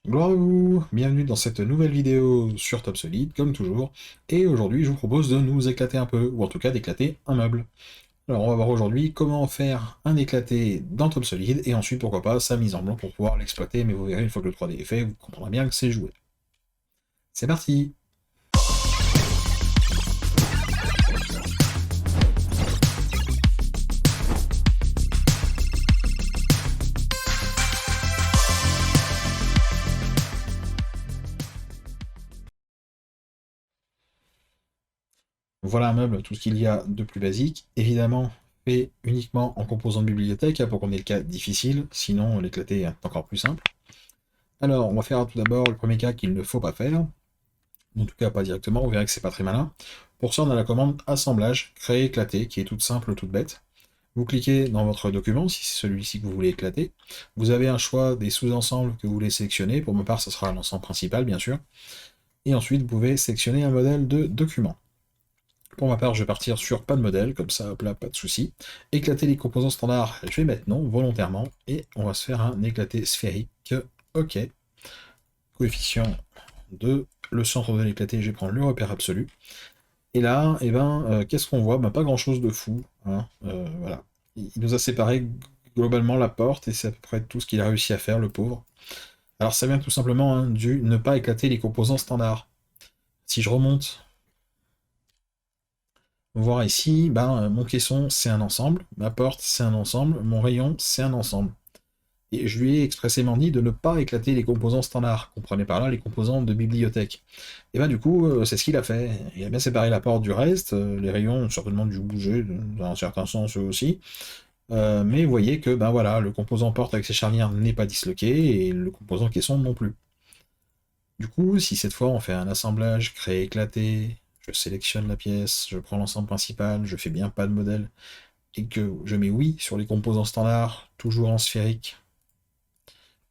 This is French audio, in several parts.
Gloire à vous, bienvenue dans cette nouvelle vidéo sur Top Solid, comme toujours, et aujourd'hui je vous propose de nous éclater un peu, ou en tout cas d'éclater un meuble. Alors on va voir aujourd'hui comment faire un éclaté dans Top Solid, et ensuite pourquoi pas sa mise en blanc pour pouvoir l'exploiter, mais vous verrez une fois que le 3D est fait, vous comprendrez bien que c'est joué. C'est parti! Voilà un meuble, tout ce qu'il y a de plus basique, évidemment fait uniquement en composant de bibliothèque, pour qu'on ait le cas difficile, sinon l'éclater est encore plus simple. Alors on va faire tout d'abord le premier cas qu'il ne faut pas faire, en tout cas pas directement, vous verrez que c'est pas très malin. Pour ça, on a la commande assemblage, créer éclater, qui est toute simple, toute bête. Vous cliquez dans votre document, si c'est celui-ci que vous voulez éclater. Vous avez un choix des sous-ensembles que vous voulez sélectionner. Pour ma part, ce sera l'ensemble principal, bien sûr. Et ensuite, vous pouvez sélectionner un modèle de document. Pour ma part, je vais partir sur pas de modèle, comme ça, hop là, pas de souci. Éclater les composants standards, je vais mettre non, volontairement. Et on va se faire un éclaté sphérique. OK. Coefficient de le centre de l'éclaté, je vais prendre le repère absolu. Et là, eh ben, qu'est-ce qu'on voit? Ben, pas grand-chose de fou, hein, voilà. Il nous a séparé globalement la porte, et c'est à peu près tout ce qu'il a réussi à faire, le pauvre. Alors ça vient tout simplement, hein, du ne pas éclater les composants standards. Si je remonte, voir ici, ben, mon caisson, c'est un ensemble, ma porte, c'est un ensemble, mon rayon, c'est un ensemble. Et je lui ai expressément dit de ne pas éclater les composants standards, comprenez par là les composants de bibliothèque. Et ben du coup, c'est ce qu'il a fait. Il a bien séparé la porte du reste, les rayons ont certainement dû bouger dans un certain sens eux aussi. Mais vous voyez que ben voilà, le composant porte avec ses charnières n'est pas disloqué, et le composant caisson non plus. Du coup, si cette fois on fait un assemblage, créer éclaté, je sélectionne la pièce, je prends l'ensemble principal, je fais bien pas de modèle, et que je mets oui sur les composants standards, toujours en sphérique,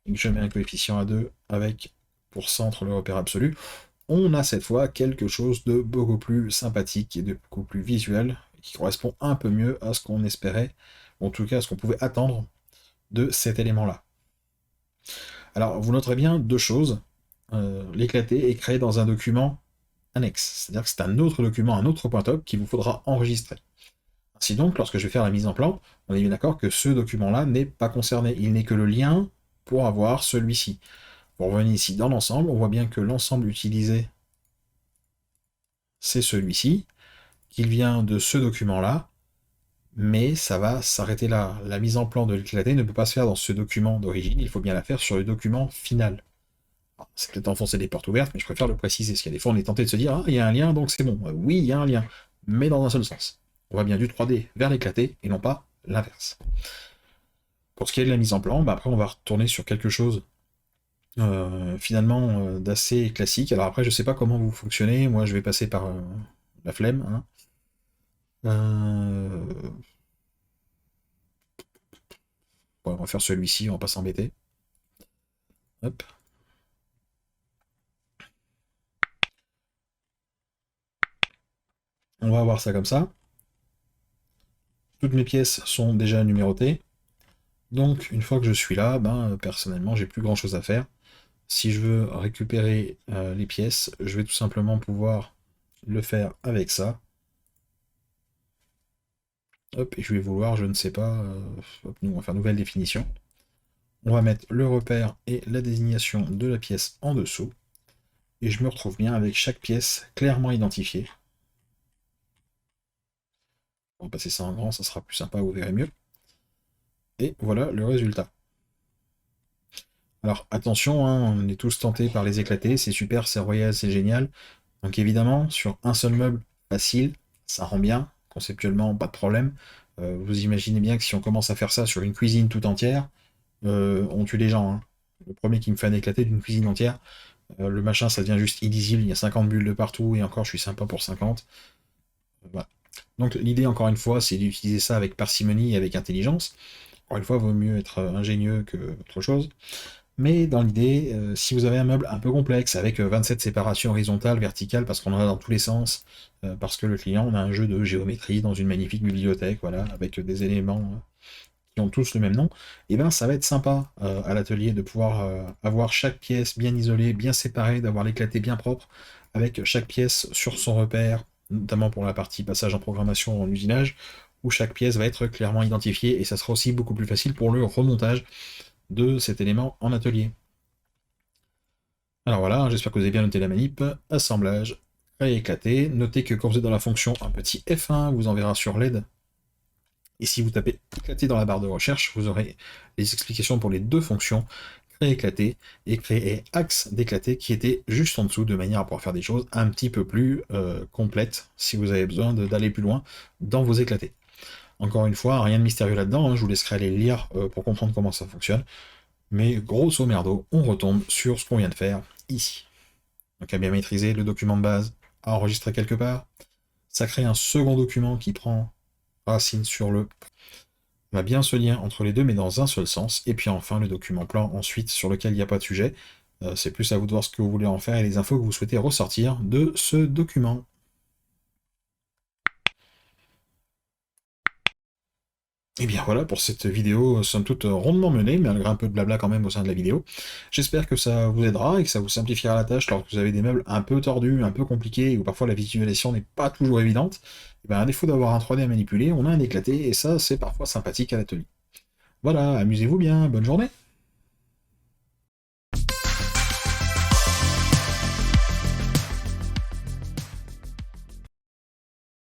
et que je mets un coefficient à 2 avec pour centre le repère absolu, on a cette fois quelque chose de beaucoup plus sympathique et de beaucoup plus visuel, qui correspond un peu mieux à ce qu'on espérait, ou en tout cas à ce qu'on pouvait attendre de cet élément-là. Alors vous noterez bien deux choses. L'éclaté est créé dans un document annexe, c'est-à-dire que c'est un autre document, un autre point top qu'il vous faudra enregistrer. Ainsi donc, lorsque je vais faire la mise en plan, on est bien d'accord que ce document-là n'est pas concerné, il n'est que le lien pour avoir celui-ci. Pour revenir ici dans l'ensemble, on voit bien que l'ensemble utilisé, c'est celui-ci, qu'il vient de ce document-là, mais ça va s'arrêter là. La mise en plan de l'éclaté ne peut pas se faire dans ce document d'origine, il faut bien la faire sur le document final. C'est peut-être enfoncer des portes ouvertes, mais je préfère le préciser, parce qu'il y a des fois on est tenté de se dire « Ah, il y a un lien, donc c'est bon ». Oui, il y a un lien, mais dans un seul sens. On va bien du 3D vers l'éclaté, et non pas l'inverse. Pour ce qui est de la mise en plan, bah après on va retourner sur quelque chose finalement d'assez classique. Alors après, je sais pas comment vous fonctionnez, moi je vais passer par la flemme. Hein. Bon, on va faire celui-ci, on va pas s'embêter. Hop. On va avoir ça comme ça. Toutes mes pièces sont déjà numérotées. Donc, une fois que je suis là, ben, personnellement, j'ai plus grand chose à faire. Si je veux récupérer les pièces, je vais tout simplement pouvoir le faire avec ça. Hop, et je vais vouloir, je ne sais pas, hop, nous on va faire nouvelle définition. On va mettre le repère et la désignation de la pièce en dessous. Et je me retrouve bien avec chaque pièce clairement identifiée. On va passer ça en grand, ça sera plus sympa, vous verrez mieux. Et voilà le résultat. Alors attention, hein, on est tous tentés par les éclater, c'est super, c'est royal, c'est génial. Donc évidemment, sur un seul meuble, facile, ça rend bien, conceptuellement, pas de problème. Vous imaginez bien que si on commence à faire ça sur une cuisine tout entière, on tue les gens. Hein. Le premier qui me fait un éclaté d'une cuisine entière, le machin ça devient juste illisible, il y a 50 bulles de partout, et encore je suis sympa pour 50. Voilà. Donc l'idée encore une fois, c'est d'utiliser ça avec parcimonie et avec intelligence. Encore une fois, il vaut mieux être ingénieux que autre chose. Mais dans l'idée, si vous avez un meuble un peu complexe, avec 27 séparations horizontales, verticales, parce qu'on en a dans tous les sens, parce que le client, on a un jeu de géométrie dans une magnifique bibliothèque, voilà, avec des éléments qui ont tous le même nom, et ben ça va être sympa à l'atelier de pouvoir avoir chaque pièce bien isolée, bien séparée, d'avoir l'éclaté bien propre, avec chaque pièce sur son repère, notamment pour la partie passage en programmation en usinage, où chaque pièce va être clairement identifiée, et ça sera aussi beaucoup plus facile pour le remontage de cet élément en atelier. Alors voilà, j'espère que vous avez bien noté la manip. Assemblage, créer éclaté. Notez que quand vous êtes dans la fonction, un petit F1 vous enverra sur l'aide. Et si vous tapez éclaté dans la barre de recherche, vous aurez les explications pour les deux fonctions, créer éclaté et créer axe d'éclaté, qui était juste en dessous, de manière à pouvoir faire des choses un petit peu plus complètes, si vous avez besoin d'aller plus loin dans vos éclatés. Encore une fois, rien de mystérieux là-dedans, hein, je vous laisserai aller lire pour comprendre comment ça fonctionne. Mais grosso merdo, on retombe sur ce qu'on vient de faire ici. Donc à bien maîtriser le document de base, à enregistrer quelque part. Ça crée un second document qui prend racine sur le... On a bien ce lien entre les deux, mais dans un seul sens. Et puis enfin, le document plan, ensuite, sur lequel il n'y a pas de sujet. C'est plus à vous de voir ce que vous voulez en faire et les infos que vous souhaitez ressortir de ce document. Et bien voilà pour cette vidéo, somme toute rondement menée, malgré un peu de blabla quand même au sein de la vidéo. J'espère que ça vous aidera et que ça vous simplifiera la tâche lorsque vous avez des meubles un peu tordus, un peu compliqués, ou parfois la visualisation n'est pas toujours évidente. Et bien, à défaut d'avoir un 3D à manipuler, on a un éclaté, et ça c'est parfois sympathique à l'atelier. Voilà, amusez-vous bien, bonne journée!